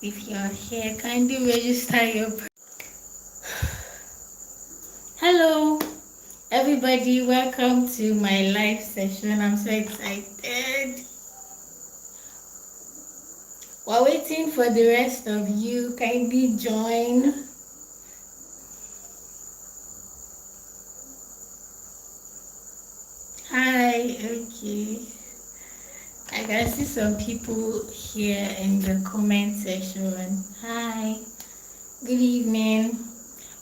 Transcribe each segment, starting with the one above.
If you're here, kindly register your. Hello, everybody. Welcome to my live session. I'm so excited. While waiting for the rest of you, kindly join. Hi, okay. I can see some people here in the comment section. Hi, good evening.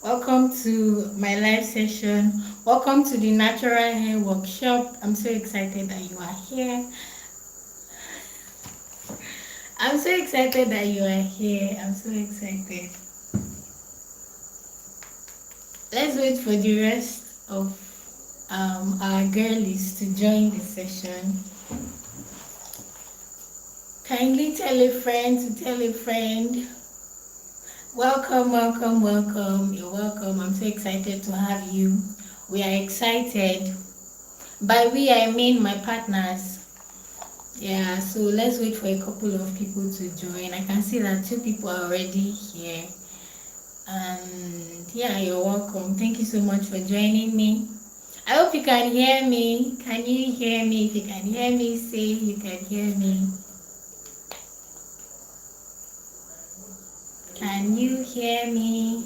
Welcome to my live session. Welcome to the Natural Hair Workshop. I'm so excited that you are here. I'm so excited that you are here. I'm so excited. Let's wait for the rest of our girlies to join the session. Kindly tell a friend to tell a friend. Welcome, welcome, welcome. You're welcome. I'm so excited to have you. We are excited. By we, I mean my partners. Yeah, so let's wait for a couple of people to join. I can see that 2 people are already here. And yeah, you're welcome. Thank you so much for joining me. I hope you can hear me. Can you hear me? If you can hear me, say you can hear me. Can you hear me?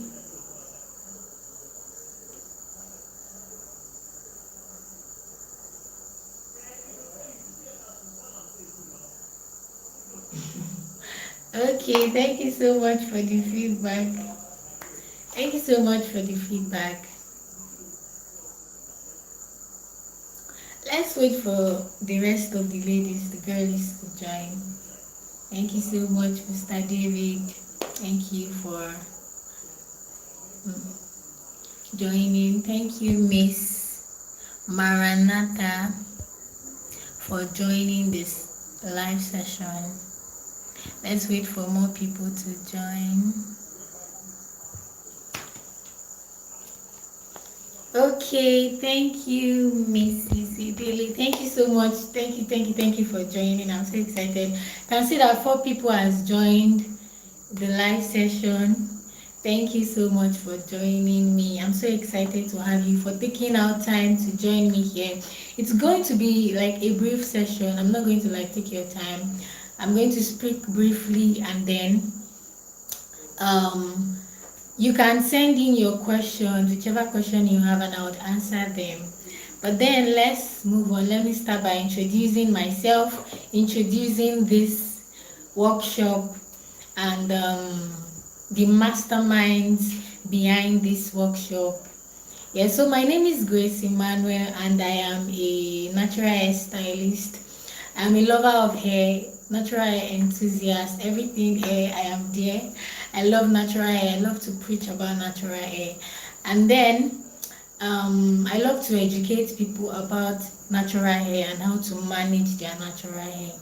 Okay, thank you so much for the feedback. Thank you so much for the feedback. Let's wait for the rest of the ladies, the girlies to join. Thank you so much, Mr. David. Thank you for joining. Thank you, Miss Maranatha, for joining this live session. Let's wait for more people to join. Okay, thank you, Mrs. Idili. Thank you so much. Thank you for joining. I'm so excited. Can see that 4 people has joined the live session. Thank you so much for joining me. I'm so excited to have you, for taking out time to join me here. It's going to be like a brief session. I'm not going to take your time. I'm going to speak briefly, and then you can send in your questions, whichever question you have, and I would answer them. But then let's move on. Let me start by introducing myself, introducing this workshop, and the masterminds behind this workshop. Yeah, so my name is Grace Emmanuel, and I am a natural hair stylist. I'm a lover of hair, natural hair enthusiast, everything hair, I am there. I love natural hair. I love to preach about natural hair. And then I love to educate people about natural hair and how to manage their natural hair.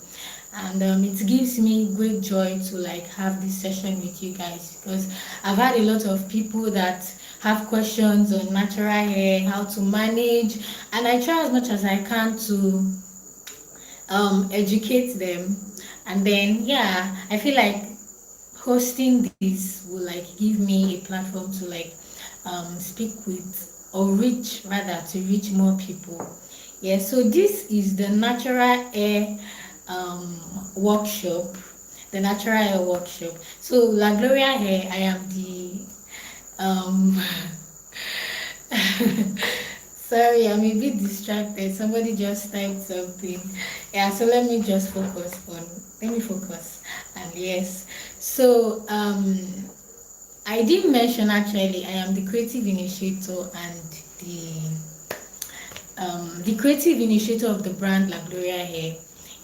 And it gives me great joy to have this session with you guys, because I've had a lot of people that have questions on natural hair, how to manage, and I try as much as I can to educate them. And then yeah, I feel like hosting this will give me a platform to speak with, or to reach more people. Yeah, so this is the natural hair workshop, the natural hair workshop. So La Gloria Hair, I am the sorry, I'm a bit distracted. Somebody just typed something. Yeah, so let me focus. And yes, so I did mention, actually I am the creative initiator and the creative initiator of the brand La Gloria Hair.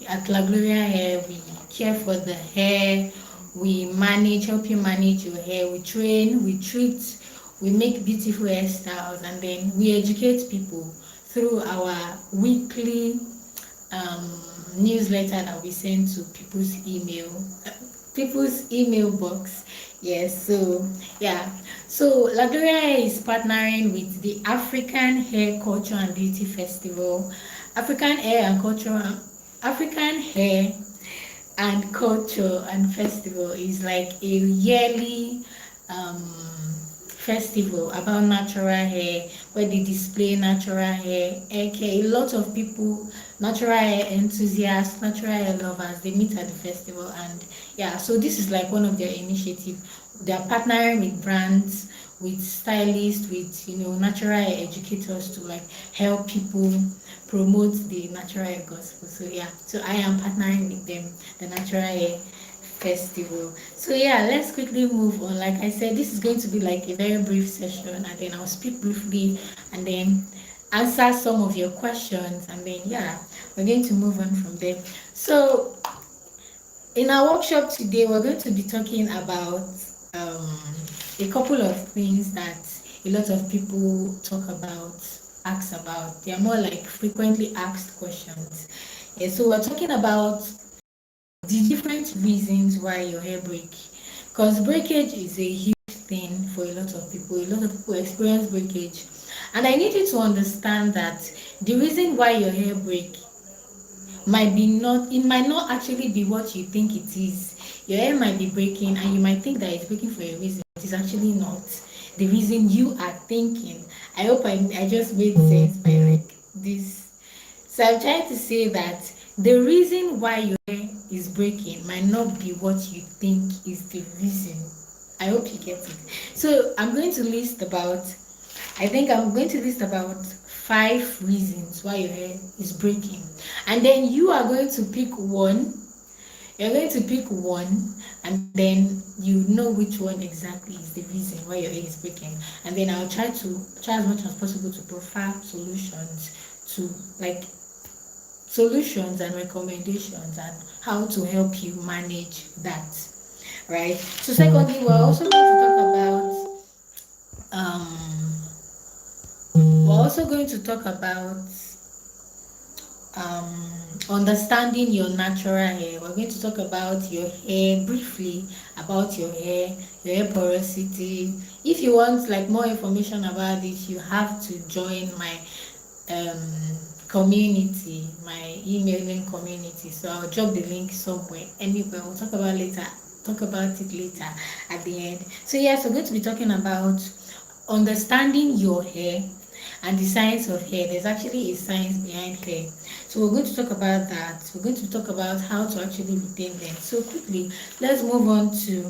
At La Gloria Hair, we care for the hair, we help you manage your hair, we train, we treat, we make beautiful hairstyles, and then we educate people through our weekly newsletter that we send to people's email box. Yes, so yeah, so La Gloria Hair is partnering with the African Hair Culture and Beauty Festival. African hair and culture and festival is like a yearly um, festival about natural hair where they display natural hair. Okay, a lot of people, natural hair enthusiasts, natural hair lovers, they meet at the festival. And yeah, so this is like one of their initiatives. They are partnering with brands, with stylists, with natural hair educators to like help people promote the natural hair gospel. So yeah, so I am partnering with them, the natural hair festival. So yeah, let's quickly move on. Like I said, this is going to be like a very brief session, and then I'll speak briefly and then answer some of your questions, and then yeah, we're going to move on from there. So in our workshop today, we're going to be talking about um, a couple of things that a lot of people talk about, ask about. They are more like frequently asked questions. Yeah, so we're talking about the different reasons why your hair break, because breakage is a huge thing for a lot of people. A lot of people experience breakage, and I need you to understand that the reason why your hair break might be not, it might not actually be what you think it is. Your hair might be breaking and you might think that it's breaking for a reason, but it's actually not the reason you are thinking. I hope I just made sense by like this. So I'm trying to say that the reason why your hair is breaking might not be what you think is the reason. I hope you get it. So I think I'm going to list about 5 reasons why your hair is breaking. And then you are going to pick one. You're going to pick one, and then you know which one exactly is the reason why your hair is breaking. And then I'll try as much as possible to provide solutions and recommendations and how to help you manage that. Right. So secondly, we're also going to talk about understanding your natural hair. We're going to talk about your hair briefly, about your hair porosity. If you want like more information about this, you have to join my um community, my emailing community. So I'll drop the link somewhere, anywhere. We'll talk about it later at the end. So yes, we're going to be talking about understanding your hair and the science of hair. There's actually a science behind hair. So we're going to talk about that. We're going to talk about how to actually retain them. So quickly, let's move on to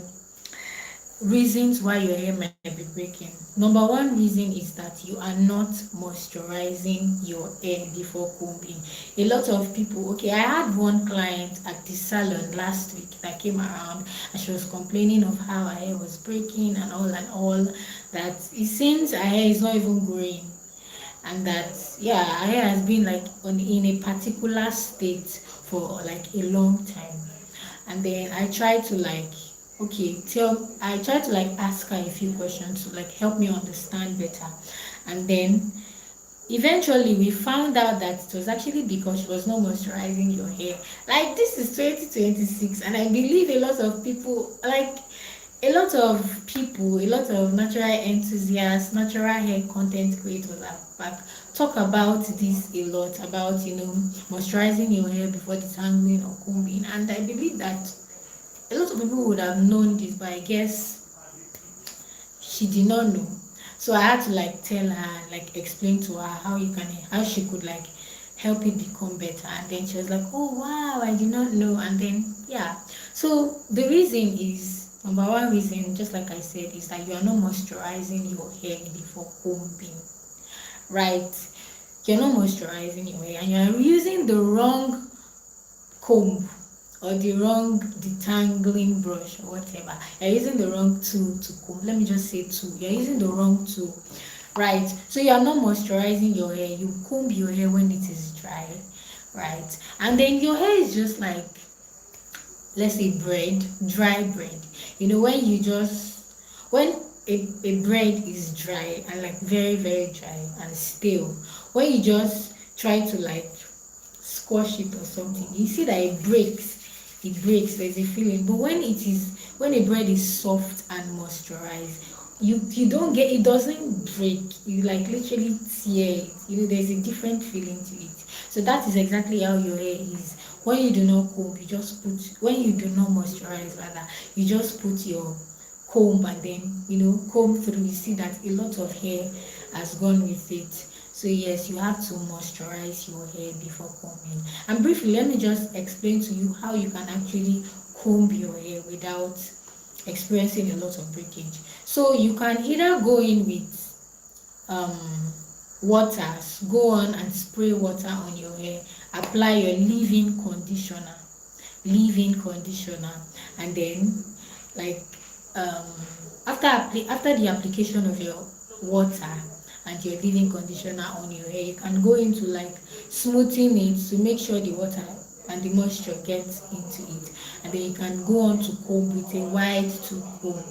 reasons why your hair might be breaking. Number one reason is that you are not moisturizing your hair before combing. A lot of people, okay, I had one client at the salon last week that came around and she was complaining of how her hair was breaking and all, that it seems her hair is not even growing, and that yeah, her hair has been like in a particular state for like a long time. And then I tried to like ask her a few questions to like help me understand better. And then eventually we found out that it was actually because she was not moisturizing your hair. Like this is 2026, and I believe a lot of natural enthusiasts, natural hair content creators are like talk about this a lot, about moisturizing your hair before detangling or combing. And I believe that a lot of people would have known this, but I guess she did not know. So I had to like tell her, like explain to her how she could like help it become better. And then she was like, oh wow, I did not know. And then yeah. So the reason is, number one reason, just like I said, is that you are not moisturizing your hair before combing. Right? You're not moisturizing your hair and you're using the wrong comb or the wrong detangling brush or whatever. You're using the wrong tool to comb. Let me just say tool. You're using the wrong tool. Right? So you are not moisturizing your hair. You comb your hair when it is dry. Right? And then your hair is just like, let's say dry bread. When a bread is dry and like very, very dry and stale, when you just try to like squash it or something, you see that it breaks, there's a feeling. But when a bread is soft and moisturized, you don't get, it doesn't break, you like literally tear it. There's a different feeling to it. So that is exactly how your hair is when you do not comb, you just put, when you do not moisturize rather, you just put your comb and then comb through, you see that a lot of hair has gone with it. So yes, you have to moisturize your hair before combing. And briefly, let me just explain to you how you can actually comb your hair without experiencing a lot of breakage. So you can either go in with waters, go on and spray water on your hair, apply your leave-in conditioner, and then like um after the application of your water and your leave-in conditioner on your hair, you can go into like smoothing it to make sure the water and the moisture gets into it, and then you can go on to comb with a wide tooth comb.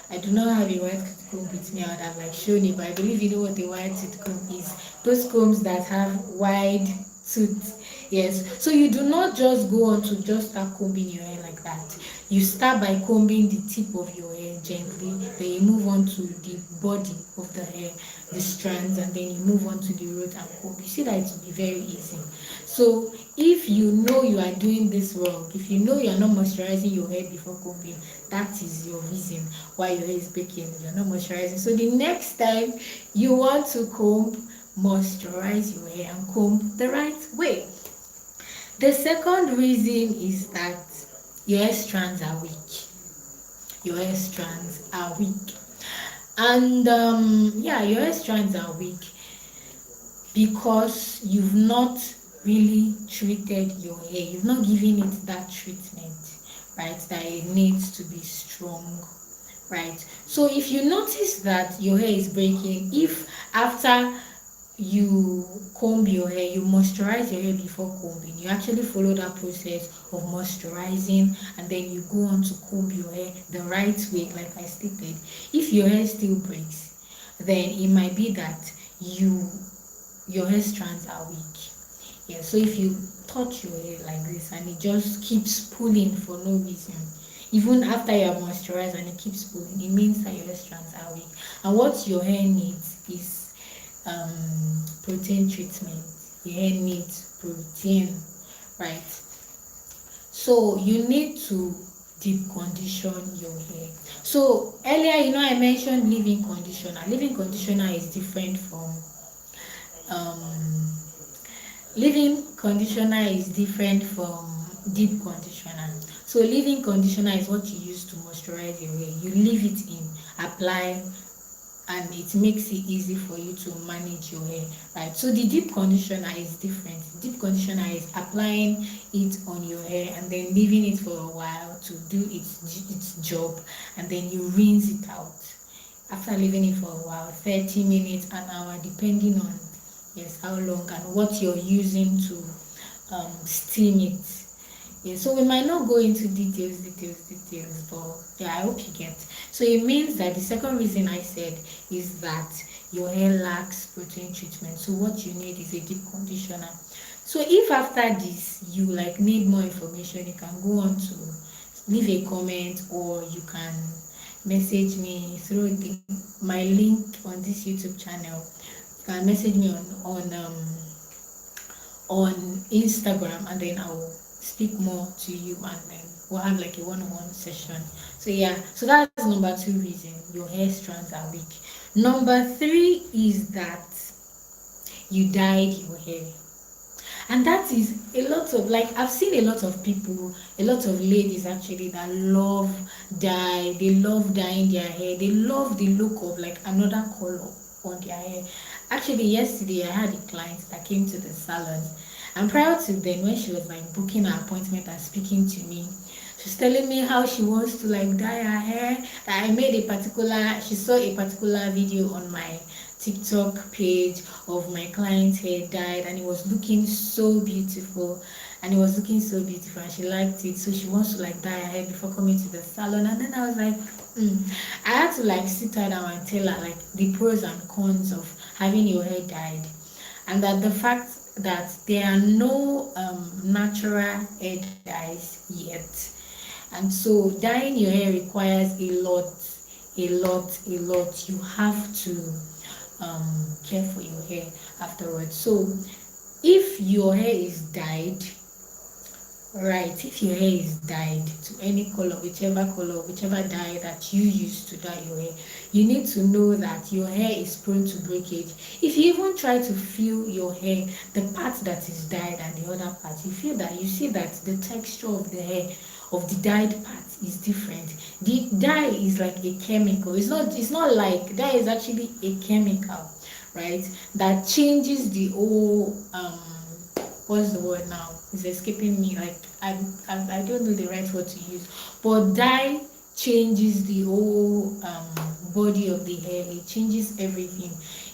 I do not have a white tooth comb with me. I would have like shown it, but I believe you know what a white tooth comb is. Those combs that have wide tooth. Yes. So you do not just go on to just start combing your hair like that. You start by combing the tip of your hair gently, then you move on to the body of the hair, the strands, and then you move on to the root and comb. You see that it will be very easy. So if you know you are doing this wrong, if you know you are not moisturizing your hair before combing, that is your reason why your hair is breaking. You're not moisturizing. So the next time you want to comb, moisturize your hair and comb the right way. The second reason is that your hair strands are weak. Your hair strands are weak. And yeah, your hair strands are weak because you've not really treated your hair. You've not given it that treatment, right, that it needs to be strong, right? So if you notice that your hair is breaking, if after you comb your hair, you moisturize your hair before combing, you actually follow that process of moisturizing and then you go on to comb your hair the right way, like I stated. If your hair still breaks, then it might be that your hair strands are weak. Yeah, so if you touch your hair like this and it just keeps pulling for no reason, even after you have moisturized and it keeps pulling, it means that your hair strands are weak. And what your hair needs is protein treatment. Your hair needs protein, right? So you need to deep condition your hair. So earlier, I mentioned leave-in conditioner. Leave-in conditioner is different from deep conditioner. So leave-in conditioner is what you use to moisturize your hair. You leave it in, apply, and it makes it easy for you to manage your hair, right? So the deep conditioner is different. Deep conditioner is applying it on your hair and then leaving it for a while to do its job, and then you rinse it out after leaving it for a while, 30 minutes, an hour, depending on how long and what you're using to steam it. Yeah, so we might not go into details, but yeah, I hope you get. So it means that the second reason I said is that your hair lacks protein treatment. So what you need is a deep conditioner. So if after this you need more information, you can go on to leave a comment, or you can message me through my link on this YouTube channel. You can message me on Instagram, and then I will speak more to you, and then we'll have a one-on-one session. So yeah, so that's number 2 reason your hair strands are weak. Number 3 is that you dyed your hair. And that is a lot of I've seen a lot of people, a lot of ladies actually, that love dye. They love dyeing their hair. They love the look of another color on their hair. Actually, yesterday I had a client that came to the salon, and prior to then, when she was booking her appointment and speaking to me, she's telling me how she wants to dye her hair. That she saw a particular video on my TikTok page of my client's hair dyed, and it was looking so beautiful, and she liked it, so she wants to dye her hair before coming to the salon. And then I was I had to sit her down and tell her the pros and cons of having your hair dyed, and that the fact that there are no natural hair dyes yet, and so dyeing your hair requires a lot. You have to care for your hair afterwards. So if your hair is dyed, Right, if your hair is dyed to any color, whichever dye that you use to dye your hair, you need to know that your hair is prone to breakage. If you even try to feel your hair, the part that is dyed and the other part, you see that the texture of the hair of the dyed part is different. The dye is like a chemical. It's not like dye is actually a chemical, right? That changes the whole what's the word now? It's escaping me. Like I don't know the right word to use. But dye changes the whole body of the hair. It changes everything.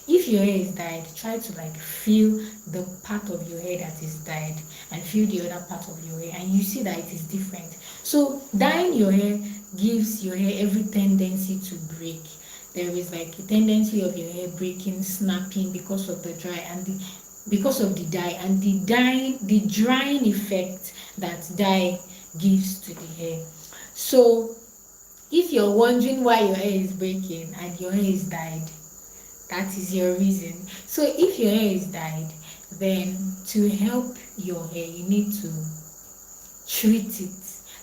If your hair is dyed, try to like feel the part of your hair that is dyed and feel the other part of your hair, and you see that it is different. So dyeing your hair gives your hair every tendency to break. There is like a tendency of your hair breaking, snapping because of the dry and because of the dye and the drying effect that dye gives to the hair. So if you're wondering why your hair is breaking and your hair is dyed, that is your reason. So if your hair is dyed, then to help your hair you need to treat it.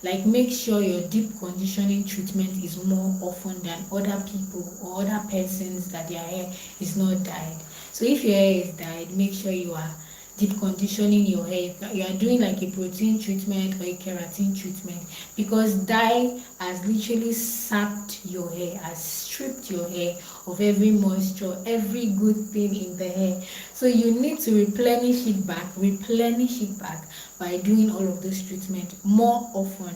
Like make sure your deep conditioning treatment is more often than other people or other persons that their hair is not dyed. So if your hair is dyed, make sure you are deep conditioning your hair. You are doing like a protein treatment or a keratin treatment, because dye has literally sapped your hair, has stripped your hair of every moisture, every good thing in the hair. So you need to replenish it back by doing all of those treatment more often.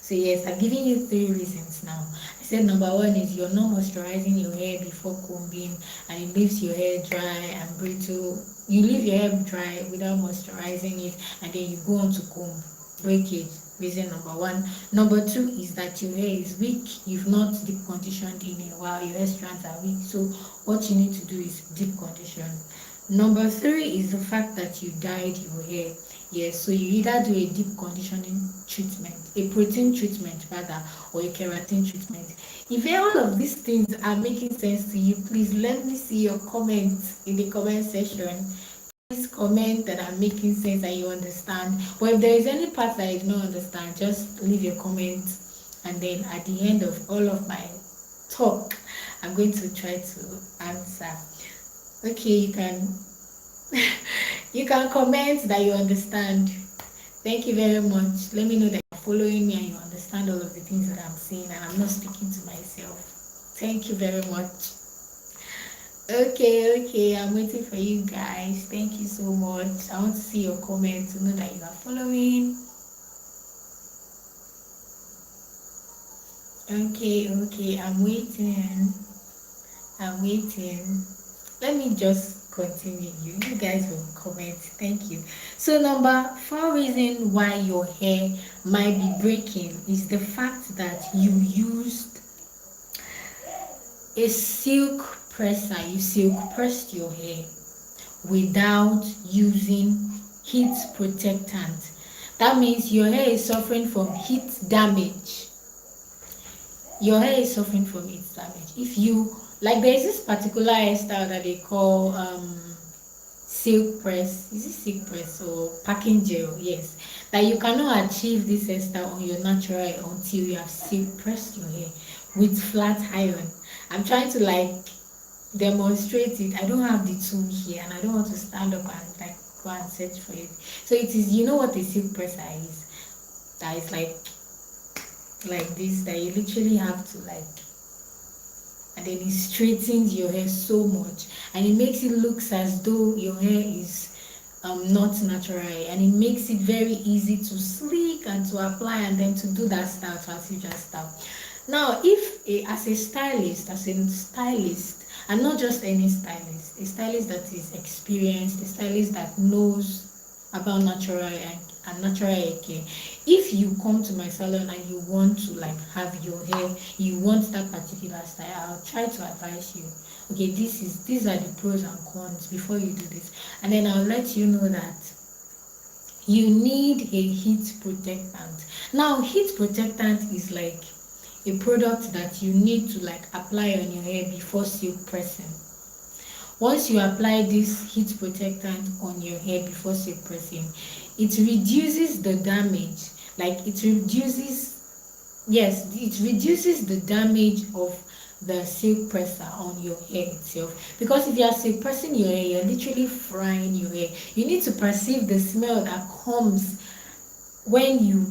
So yes, I've given you 3 reasons now. I said number one is you're not moisturizing your hair before combing, and it leaves your hair dry and brittle. You leave your hair dry without moisturizing it, and then you go on to comb. Breakage, reason number one. Number two is that your hair is weak. You've not deep conditioned in a while. Your hair strands are weak. So what you need to do is deep condition. Number three is the fact that you dyed your hair. Yes, so you either do a deep conditioning treatment, a protein treatment rather, or a keratin treatment. If all of these things are making sense to you, please let me see your comments in the comment section. Please comment that I'm making sense and you understand. But if there is any part that I do not understand, just leave your comment, and then at the end of all of my talk, I'm going to try to answer. Okay, you can comment that you understand. Thank you very much. Let me know that you're following me and you understand all of the things that I'm saying and I'm not speaking to myself. Thank you very much. Okay, I'm waiting for you guys. Thank you so much. I want to see your comments to know that you are following. Okay, I'm waiting. Let me just continue. You guys will comment. Thank you. So number 4 reason why your hair might be breaking is the fact that you used a silk presser. You silk pressed your hair without using heat protectant. That means your hair is suffering from heat damage. Your hair is suffering from heat damage. If you like, there is this particular hairstyle that they call silk press. Is it silk press or packing gel? Yes, that you cannot achieve this hairstyle on your natural hair until you have silk pressed your hair with flat iron. I'm trying to like demonstrate it. I don't have the tool here and I don't want to stand up and like go and search for it. So it is, you know what a silk presser is? That is like this, that you literally have to like, and then it straightens your hair so much and it makes it looks as though your hair is not natural, and it makes it very easy to sleek and to apply and then to do that style, transition style. Now if as a stylist, and not just any stylist, a stylist that is experienced, a stylist that knows about natural and natural hair care, if you come to my salon and you want to like have your hair, you want that particular style, I'll try to advise you, okay, these are the pros and cons before you do this, and then I'll let you know that you need a heat protectant. Now heat protectant is like a product that you need to like apply on your hair before silk pressing. once you apply this heat protectant on your hair before silk pressing, it reduces the damage. Like it reduces, yes, it reduces the damage of the silk presser on your hair itself. Because if you are silk pressing your hair, you're literally frying your hair. You need to perceive the smell that comes when you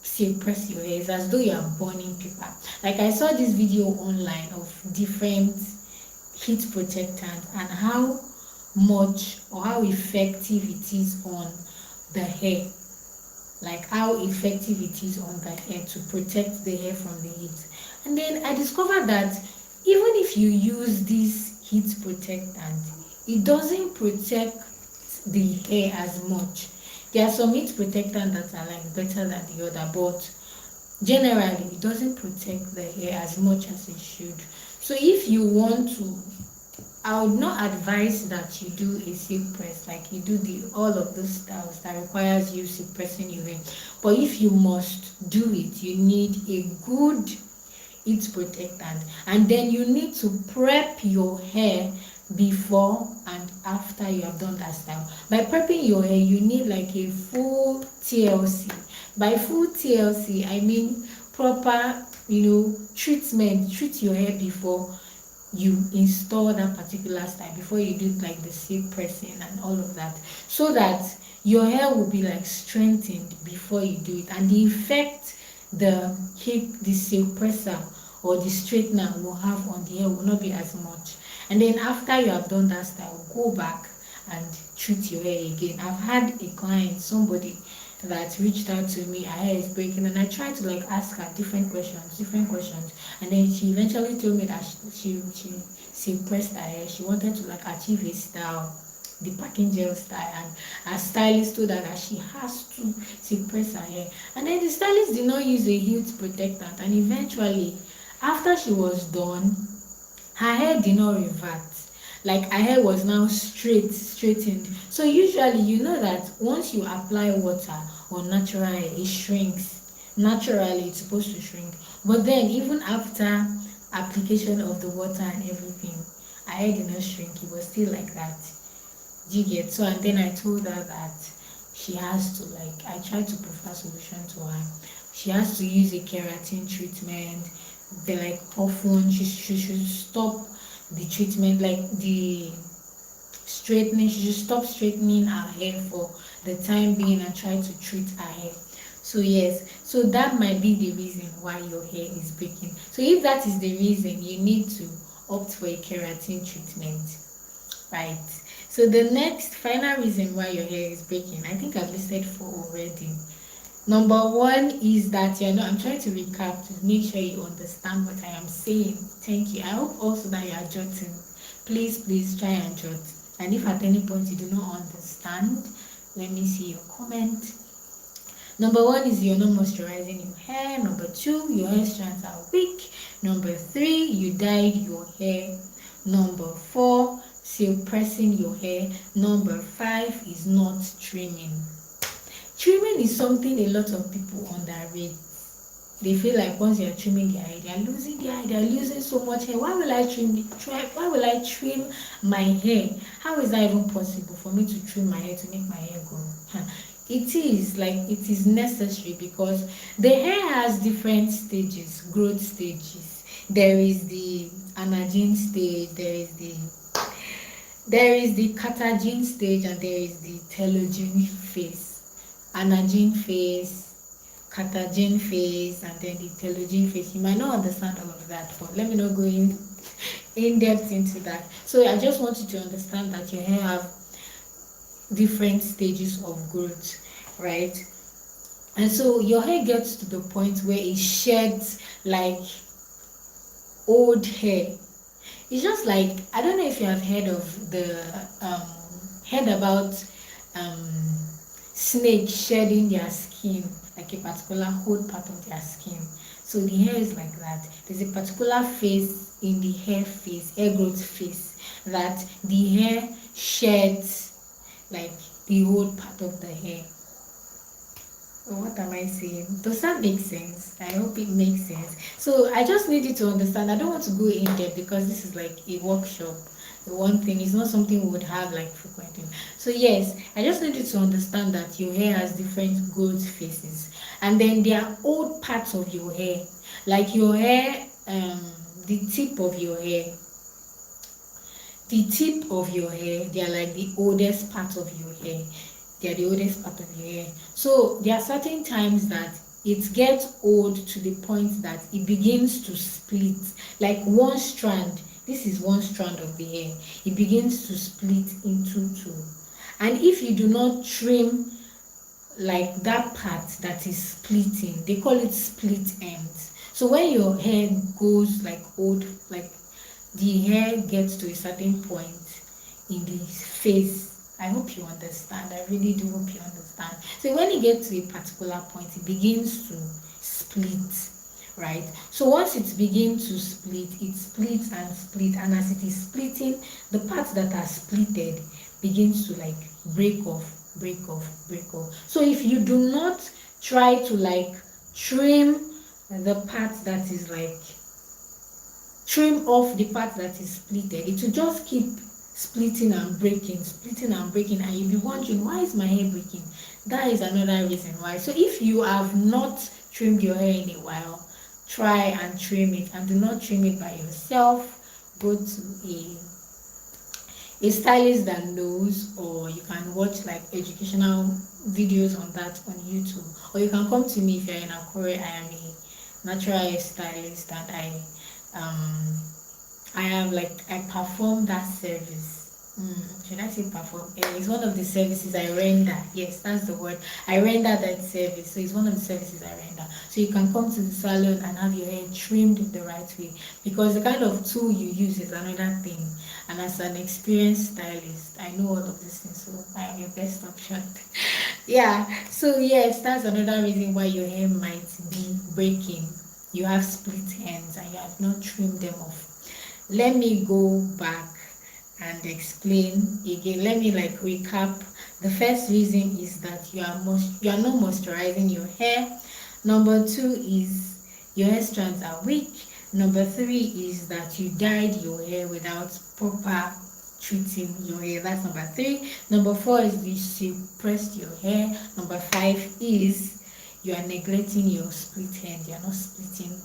silk press your hair. It's as though you are burning paper. Like I saw this video online of different heat protectant and how much or how effective it is on the hair, like how effective it is on the hair to protect the hair from the heat. And then I discovered that even if you use this heat protectant, it doesn't protect the hair as much. There are some heat protectants that are like better than the other, but generally it doesn't protect the hair as much as it should. So if you want to, I would not advise that you do a silk press, like you do the all of those styles that requires you silk pressing your hair. But if you must do it, you need a good heat protectant, and then you need to prep your hair before and after you have done that style. By prepping your hair, you need like a full TLC. By full TLC, I mean proper, treatment. Treat your hair before you install that particular style, before you do like the silk pressing and all of that, so that your hair will be like strengthened before you do it, and the effect the silk presser or the straightener will have on the hair will not be as much. And then after you have done that style, go back and treat your hair again. I've had a client, somebody that reached out to me, her hair is breaking, and I tried to like ask her different questions, and then she eventually told me that she pressed her hair. She wanted to like achieve a style, the packing gel style, and her stylist told her that she has to press her hair. And then the stylist did not use a heat protectant, and eventually after she was done, her hair did not revert. Like her hair was now straightened. So usually you know that once you apply water on natural hair, it shrinks. Naturally it's supposed to shrink, but then even after application of the water and everything, her hair did not shrink. It was still like that. Do you get? So and then I told her that she has to, like, I tried to prefer solution to her. She has to use a keratin treatment. They like often she should stop the treatment, like the straightening. She should stop straightening her hair for the time being and try to treat her hair. So yes, so that might be the reason why your hair is breaking. So if that is the reason, you need to opt for a keratin treatment, right? So the next final reason why your hair is breaking, I think I've listed 4 already. Number 1 is that you're not, I'm trying to recap to make sure you understand what I am saying. Thank you. I hope also that you are jotting. Please try and jot. And if at any point you do not understand, let me see your comment. Number 1 is you're not moisturizing your hair. Number 2, your hair strands are weak. Number 3, you dyed your hair. Number 4, silk pressing your hair. Number 5 is not trimming. Trimming is something a lot of people underrate. They feel like once they are trimming their hair, they are losing their hair, they are losing so much hair. Why will I trim my hair? How is that even possible for me to trim my hair to make my hair grow? It is necessary, because the hair has different stages, growth stages. There is the anagen stage, there is the catagen stage, and there is the telogen phase. Anagen phase, catagen phase, and then the telogen phase. You might not understand all of that, but let me not go in depth into that. So I just want you to understand that your hair have different stages of growth, right? And so your hair gets to the point where it sheds like old hair. It's just like, I don't know if you have heard about snake shedding their skin, like a particular whole part of their skin. So the hair is like that. There's a particular phase in the hair growth phase, that the hair sheds like the whole part of the hair. So what am I saying? Does that make sense? I hope it makes sense. So I just need you to understand. I don't want to go in depth because this is like a workshop. the one thing. It's not something we would have like frequently. So yes, I just need you to understand that your hair has different growth phases, and then there are old parts of your hair, like your hair, the tip of your hair. The tip of your hair, they are like the oldest part of your hair. They are the oldest part of your hair. So there are certain times that it gets old to the point that it begins to split. Like one strand, this is one strand of the hair. It begins to split into two. And if you do not trim like that part that is splitting, they call it split ends. So when your hair goes like old, like the hair gets to a certain point in the face. I hope you understand. I really do hope you understand. So when it gets to a particular point, it begins to split, right? So once it begins to split, it splits and split, and as it is splitting, the parts that are splitted begins to like break off, break off, break off. So if you do not try to like trim the part that is like trim off the part that is splitted, it will just keep splitting and breaking, and you'll be wondering, why is my hair breaking? That is another reason why. So if you have not trimmed your hair in a while, try and trim it, and do not trim it by yourself. Go to a stylist that knows, or you can watch like educational videos on that on YouTube, or you can come to me if you're in Akure. I am a natural hair stylist, and I am like, I perform that service. Should I say perform? It's one of the services I render. Yes, that's the word. I render that service. So it's one of the services I render. So you can come to the salon and have your hair trimmed the right way, because the kind of tool you use is another thing. And as an experienced stylist, I know all of these things, so I am your best option. Yeah. So yes, that's another reason why your hair might be breaking. You have split ends and you have not trimmed them off. Let me go back and explain again. Let me like recap. The first reason is that you are not moisturizing your hair. Number 2 is your hair strands are weak. Number 3 is that you dyed your hair without proper treating your hair. That's number 3. Number 4 is you suppressed your hair. Number 5 is you are neglecting your split end. You are not splitting.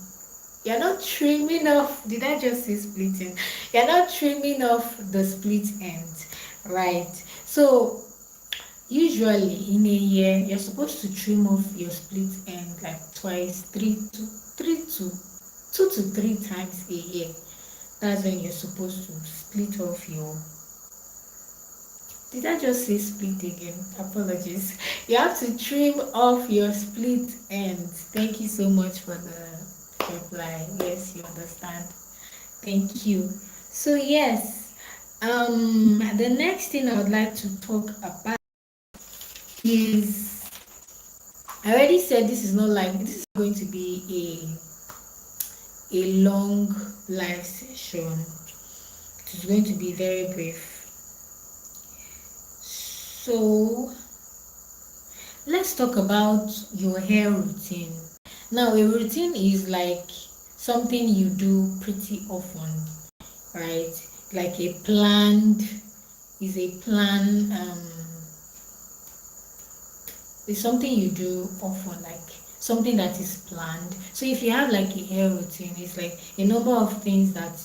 You are not trimming off. Did I just say splitting? You are not trimming off the split end, right? So usually in a year, you're supposed to trim off your split end like twice, 2 to 3 times a year. That's when you're supposed to split off your. Did I just say split again? Apologies. You have to trim off your split ends. Thank you so much for the reply. Yes, you understand. Thank you. So yes, the next thing I would like to talk about is, I already said this is not like, this is going to be a long live session. It's going to be very brief. So let's talk about your hair routine. Now a routine is like something you do pretty often, right? Like a planned is a plan, it's something you do often, like something that is planned. So if you have like a hair routine, it's like a number of things that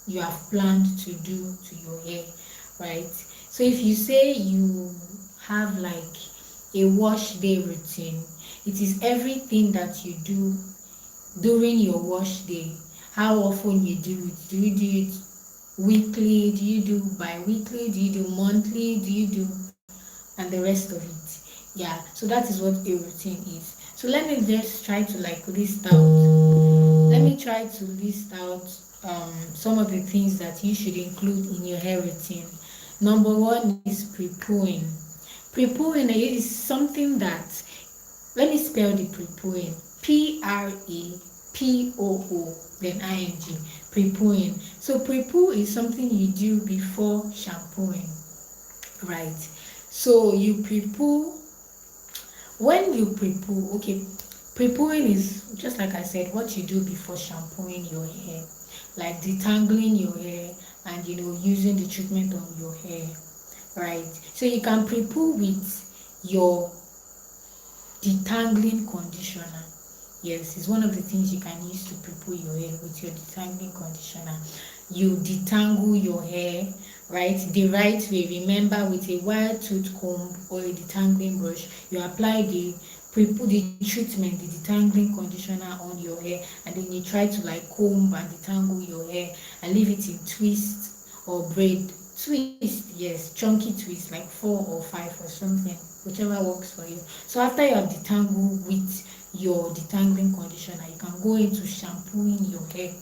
you have planned to do to your hair, right? So if you say you have like a wash day routine, it is everything that you do during your wash day. How often you do it? Do you do it weekly? Do you do bi-weekly? Do you do monthly? Do you do, and the rest of it? Yeah, so that is what a routine is. So let me just try to like list out. Let me try to list out some of the things that you should include in your hair routine. Number 1 is pre-pooing. Pre-pooing is something that, let me spell the pre-pooing. Prepoo, then ing. Pre-pooing. So pre-poo is something you do before shampooing, right? So you pre-poo. When you pre-poo, okay, pre-pooing is just like I said, what you do before shampooing your hair, like detangling your hair and using the treatment on your hair, right? So you can pre-poo with your detangling conditioner. Yes, it's one of the things you can use to pre-poo your hair with your detangling conditioner. You detangle your hair, right, the right way. Remember, with a wire tooth comb or a detangling brush, you apply the pre-poo, the treatment, the detangling conditioner on your hair, and then you try to like comb and detangle your hair and leave it in twist or braid. Twist, yes, chunky twist, like 4 or 5 or something, whichever works for you. So after you have detangled with your detangling conditioner, you can go into shampooing your hair,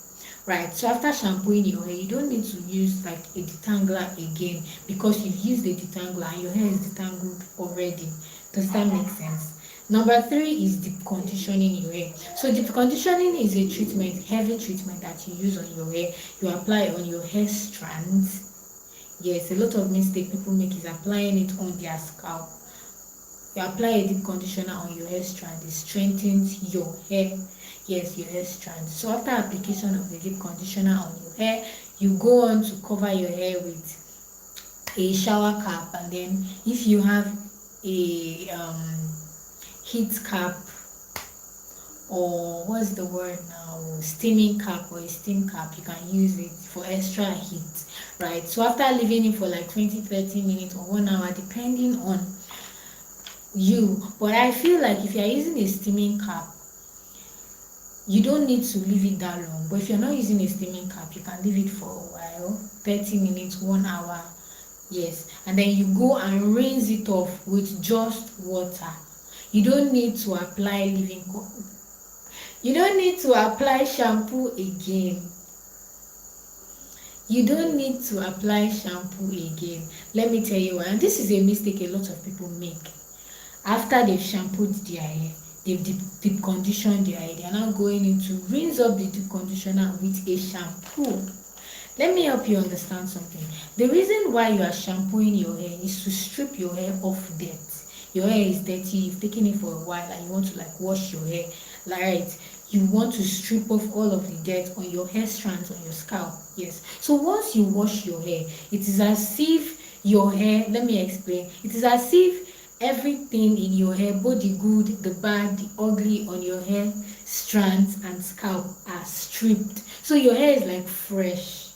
right? So after shampooing your hair, you don't need to use like a detangler again, because you've used the detangler and your hair is detangled already. Does that make sense? Number 3 is deep conditioning your hair. So deep conditioning is a treatment, heavy treatment that you use on your hair. You apply on your hair strands. Yes, a lot of mistake people make is applying it on their scalp. You apply a deep conditioner on your hair strand, it strengthens your hair. Yes, your hair strand. So after application of the deep conditioner on your hair, you go on to cover your hair with a shower cap, and then if you have a heat cap, or what's the word now, steaming cap or a steam cap, you can use it for extra heat, right? So after leaving it for like 20-30 minutes or 1 hour, depending on you, but I feel like if you're using a steaming cap, you don't need to leave it that long. But if you're not using a steaming cap, you can leave it for a while, 30 minutes, 1 hour. Yes, and then you go and rinse it off with just water. You don't need to apply you don't need to apply shampoo again. You don't need to apply shampoo again. Let me tell you why. And this is a mistake a lot of people make. After they've shampooed their hair, they've deep conditioned their hair, they are now going into rinse up the deep conditioner with a shampoo. Let me help you understand something. The reason why you are shampooing your hair is to strip your hair off dirt. Your hair is dirty, you've taken it for a while and you want to like wash your hair, like, right? You want to strip off all of the dirt on your hair strands, on your scalp. Yes. So once you wash your hair, it is as if your hair, let me explain, it is as if everything in your hair, both the good, the bad, the ugly on your hair strands and scalp, are stripped. So your hair is like fresh.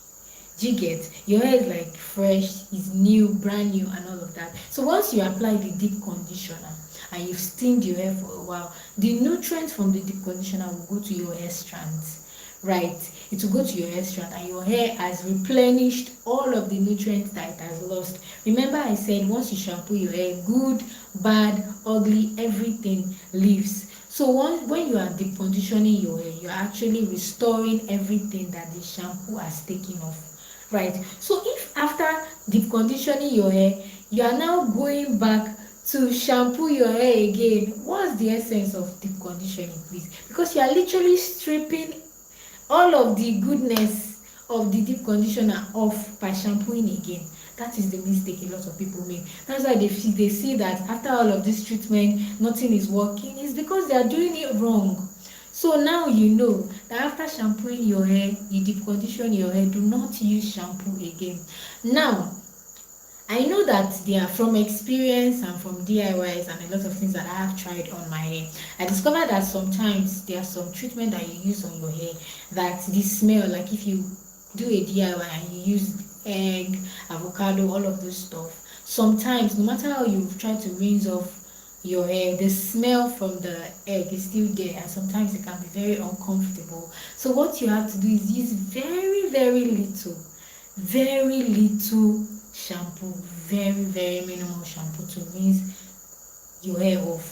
Do you get? Your hair is like fresh, is new, brand new, and all of that. So once you apply the deep conditioner and you've steamed your hair for a while, the nutrients from the deep conditioner will go to your hair strands. Right, it will go to your hair strand, and your hair has replenished all of the nutrients that it has lost. Remember, I said once you shampoo your hair, good, bad, ugly, everything leaves. So when you are deep conditioning your hair, you are actually restoring everything that the shampoo has taken off. Right. So if after deep conditioning your hair, you are now going back to shampoo your hair again, what's the essence of deep conditioning, please? Because you are literally stripping all of the goodness of the deep conditioner off by shampooing again. That is the mistake a lot of people make. That's why they see that after all of this treatment nothing is working. It's because they are doing it wrong. So now you know that after shampooing your hair, you deep condition your hair, do not use shampoo again. Now I know that they are from experience and from DIYs and a lot of things that I have tried on my hair. I discovered that sometimes there are some treatment that you use on your hair that the smell, like if you do a DIY and you use egg, avocado, all of those stuff, sometimes no matter how you try to rinse off your hair, the smell from the egg is still there, and sometimes it can be very uncomfortable. So what you have to do is use very little shampoo, very minimal shampoo to rinse your hair off.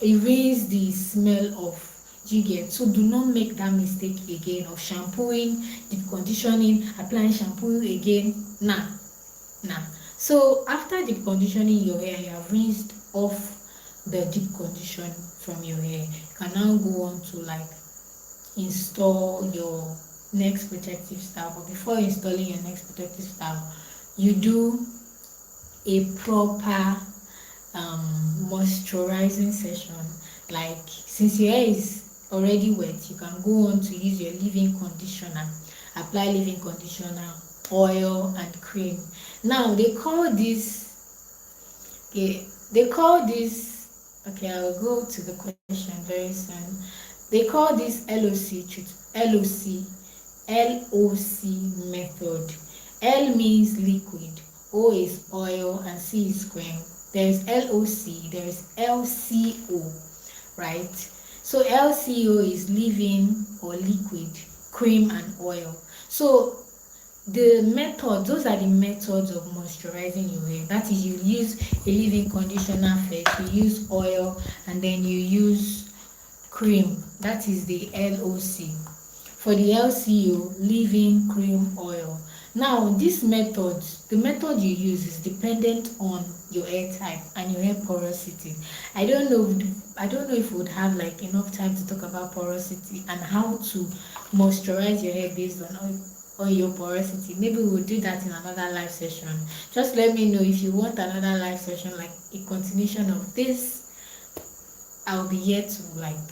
Erase the smell off. Do you get? So do not make that mistake again of shampooing, deep conditioning, applying shampoo again. Nah. So after deep conditioning your hair, you have rinsed off the deep condition from your hair. You can now go on to like install your next protective style. But before installing your next protective style, you do a proper moisturizing session. Like since your hair is already wet, you can go on to use your leave-in conditioner apply leave-in conditioner, oil and cream. Now they call this, okay, okay, I'll go to the question very soon. They call this LOC method. L means liquid, O is oil, and C is cream. There is LOC, there is LCO, right? So LCO is leave-in or liquid, cream and oil. So those are the methods of moisturizing your hair. That is, you use a leave-in conditioner first, you use oil, and then you use cream. That is the LOC. For the LCO, leave-in, cream, oil. Now this method, the method you use is dependent on your hair type and your hair porosity. I don't know if we would have like enough time to talk about porosity and how to moisturize your hair based on your porosity. Maybe we'll do that in another live session. Just let me know if you want another live session, like a continuation of this. I'll be here to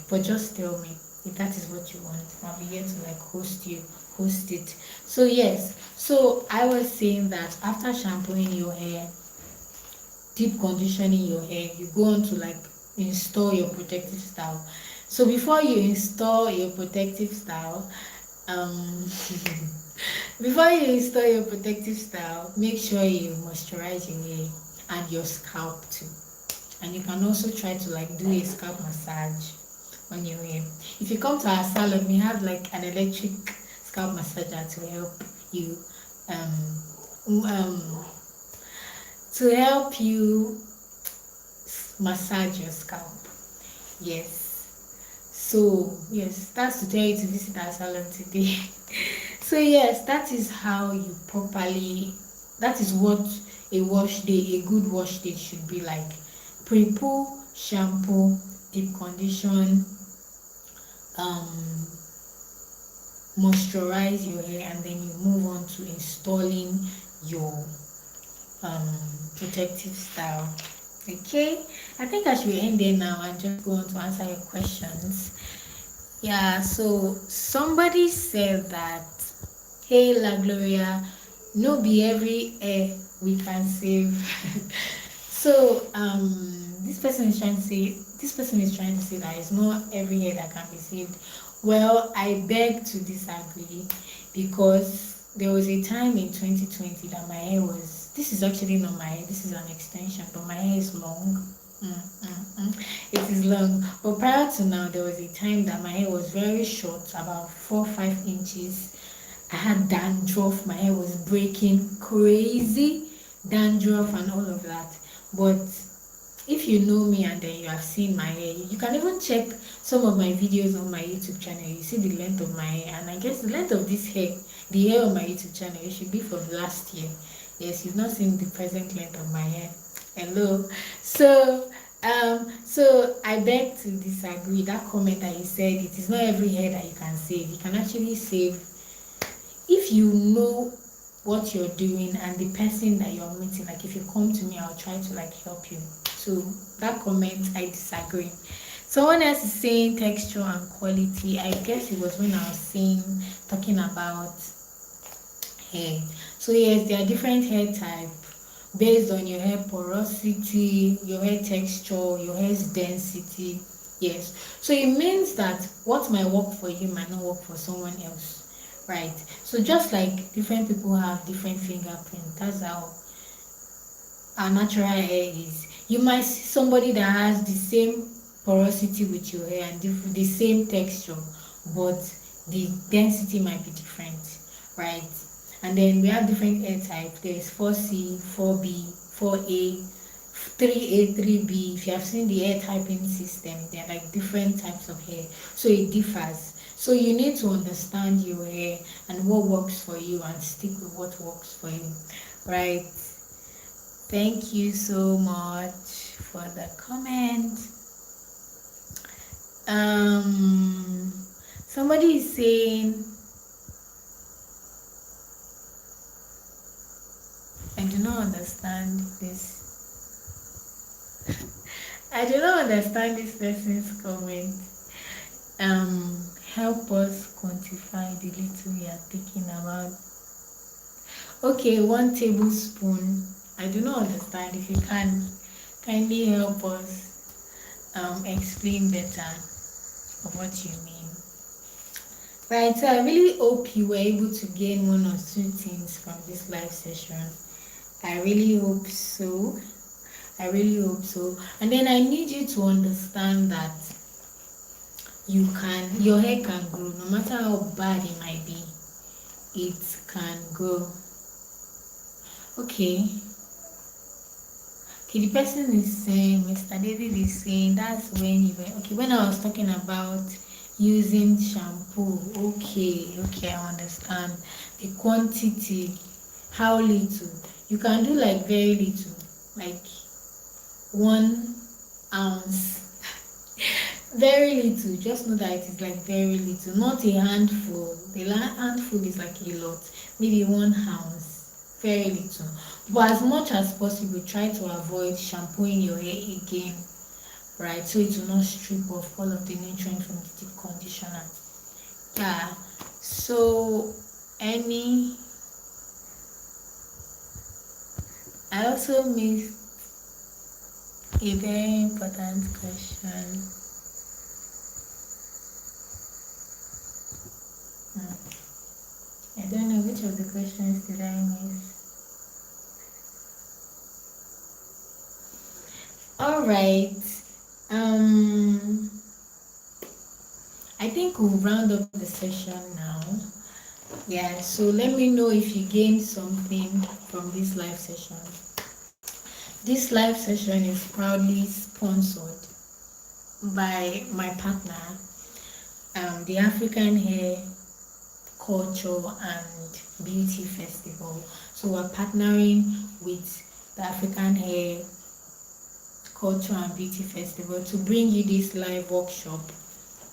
but just tell me if that is what you want. I'll be here to host it. So yes, so I was saying that after shampooing your hair, deep conditioning your hair, you go on to install your protective style. So before you install your protective style, make sure you moisturize your hair and your scalp too. And you can also try to do a scalp massage on your hair. If you come to our salon, we have an electric scalp massager to help you massage your scalp. Yes. So yes, that's to tell you to visit our salon today. So yes, that is how you that is what a good wash day should be like. Pre-poo, shampoo, deep condition, moisturize your hair, and then you move on to installing your protective style. Okay, I think I should end there now and just go on to answer your questions. Yeah, so somebody said that, hey La Gloria, no be every hair we can save. So this person is trying to say that it's not every hair that can be saved. Well, I beg to disagree, because there was a time in 2020 that my hair was, this is actually not my hair, this is an extension, but my hair is long. It is long. But prior to now, there was a time that my hair was very short, about 4-5 inches. I had dandruff, my hair was breaking, crazy dandruff and all of that. But if you know me and then you have seen my hair, you can even check some of my videos on my YouTube channel. You see the length of my hair, and I guess the length of this hair, the hair on my YouTube channel, it should be from last year. Yes, you've not seen the present length of my hair. Hello. So I beg to disagree. That comment that you said, it is not every hair that you can save. You can actually save if you know what you're doing and the person that you're meeting. Like if you come to me, I'll try to help you. So that comment, I disagree. Someone else is saying texture and quality. I guess it was when I was talking about hair. So yes, there are different hair types based on your hair porosity, your hair texture, your hair's density. Yes, so it means that what might work for you might not work for someone else, right? So just like different people have different fingerprints, that's how our natural hair is. You might see somebody that has the same porosity with your hair and the same texture, but the density might be different, right? And then we have different hair types. There's 4C, 4B, 4A, 3A, 3B. If you have seen the hair typing system, there are different types of hair, so it differs. So you need to understand your hair and what works for you and stick with what works for you, right? Thank you so much for the comment. Somebody is saying, I do not understand this. I do not understand this person's comment. Help us quantify the little we are thinking about. Okay, 1 tablespoon. I do not understand. If you can kindly help us explain better of what you mean. Right, so I really hope you were able to gain one or two things from this live session. I really hope so. I really hope so. And then I need you to understand that your hair can grow no matter how bad it might be. It can grow. Okay. Okay, the person is saying, Mr. David is saying that's when you were okay. When I was talking about using shampoo, okay, I understand the quantity, how little. You can do like very little, like 1 ounce. Very little. Just know that it is like very little, not a handful. The handful is like a lot, maybe 1 ounce, very little. But as much as possible, try to avoid shampooing your hair again, right? So it will not strip off all of the nutrients from the deep conditioner. Yeah. So any, I also missed a very important question. I don't know which of the questions did I miss. All right. Um, I think we'll round up the session now. Yeah. So let me know if you gained something from this live session. This live session is proudly sponsored by my partner, the African Hair Culture and Beauty Festival. So we're partnering with the African Hair Culture and Beauty Festival to bring you this live workshop.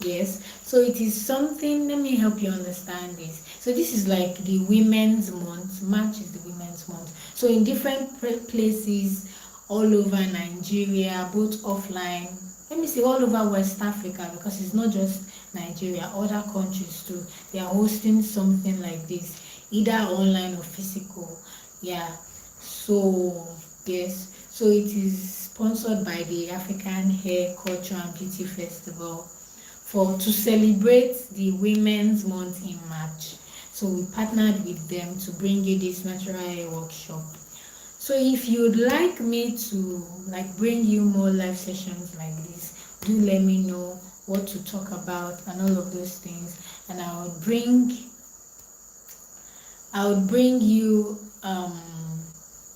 Yes, so it is something, let me help you understand this. So this is like the Women's Month. March is the Women's Month. So in different places all over Nigeria, both offline, let me say all over West Africa, because it's not just Nigeria, other countries too, they are hosting something like this, either online or physical. Yeah. So yes, so it is sponsored by the African Hair Culture and Beauty Festival to celebrate the Women's Month in March. So we partnered with them to bring you this natural hair workshop. So if you'd like me to like bring you more live sessions like this, do let me know what to talk about and all of those things, and I would bring you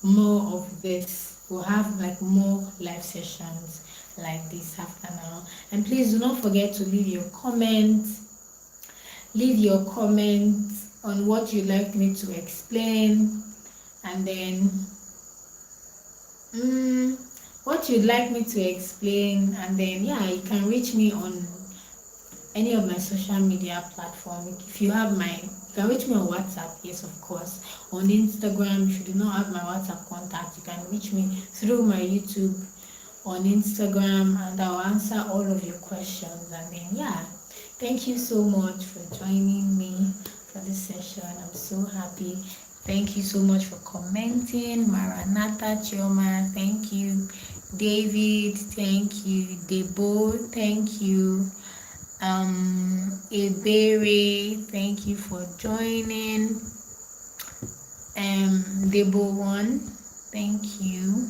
more of this. We'll have like more live sessions like this after now. And please do not forget to leave your comments. Leave your comments on what you'd like me to explain, and then what you'd like me to explain, and then yeah, you can reach me on any of my social media platform. If you have you can reach me on WhatsApp, yes, of course. On Instagram, if you do not have my WhatsApp contact, you can reach me through my YouTube on Instagram, and I'll answer all of your questions. And then yeah, thank you so much for joining me for this session. I'm so happy. Thank you so much for commenting. Maranatha Chioma, thank you. David, thank you. Debo, thank you. Ebere, thank you for joining. Debo one, thank you.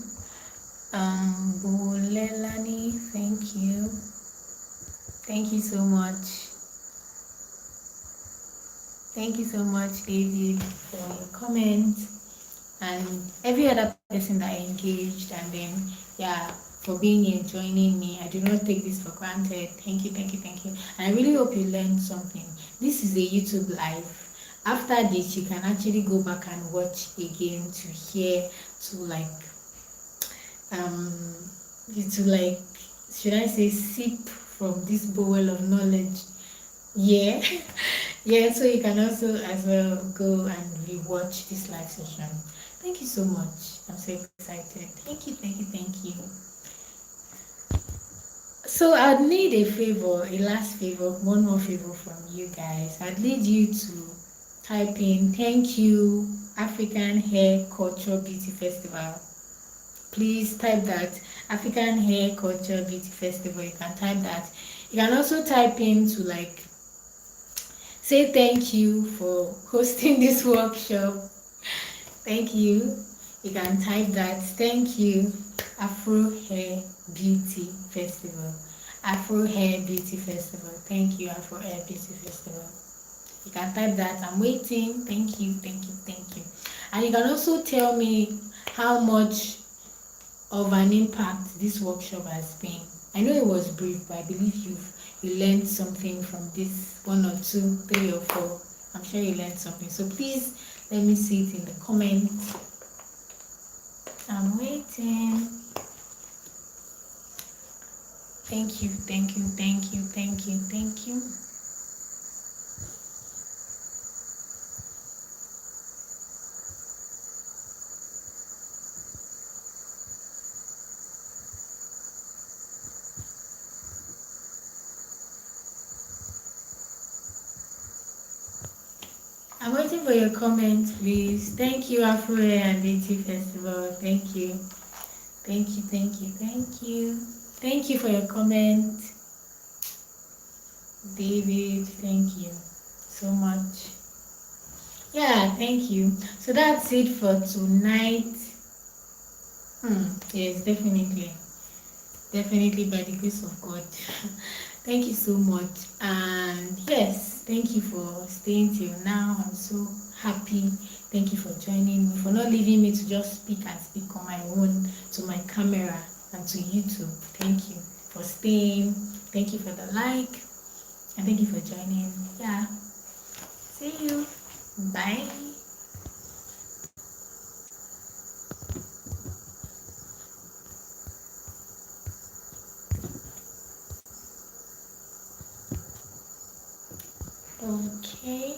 Bolelani, thank you. Thank you so much. Thank you so much, David, for your comments, and every other person that engaged, and then yeah, for being here, joining me. I do not take this for granted. Thank you, thank you, thank you. And I really hope you learned something. This is a YouTube live. After this, you can actually go back and watch again to hear, to like should I say, sip from this bowl of knowledge. Yeah. Yeah, so you can also as well go and rewatch this live session. Thank you so much. I'm so excited. Thank you, thank you, thank you. So I'd need a favor, a last favor, one more favor from you guys. I'd need you to type in thank you African Hair Culture Beauty Festival. Please type that African Hair Culture Beauty Festival. You can type that. You can also type in to like say thank you for hosting this workshop. Thank you. You can type that. Thank you, Afro Hair Beauty Festival. Afro Hair Beauty Festival. Thank you, Afro Hair Beauty Festival. You can type that. I'm waiting. Thank you, thank you, thank you. And you can also tell me how much of an impact this workshop has been. I know it was brief, but I believe you learned something from this, one or two, three or four. I'm sure you learned something. So please let me see it in the comments. I'm waiting. Thank you, thank you, thank you, thank you, thank you. I'm waiting for your comments, please. Thank you, Afro and Beauty Festival. Thank you. Thank you, thank you, thank you. Thank you for your comment, David. Thank you so much. Yeah, thank you. So that's it for tonight. Yes, definitely. Definitely by the grace of God. Thank you so much. And yes, thank you for staying till now. I'm so happy. Thank you for joining me, for not leaving me to just speak and speak on my own to my camera and to YouTube. Thank you for staying. Thank you for the like. And thank you for joining. Yeah. See you. Bye. Okay.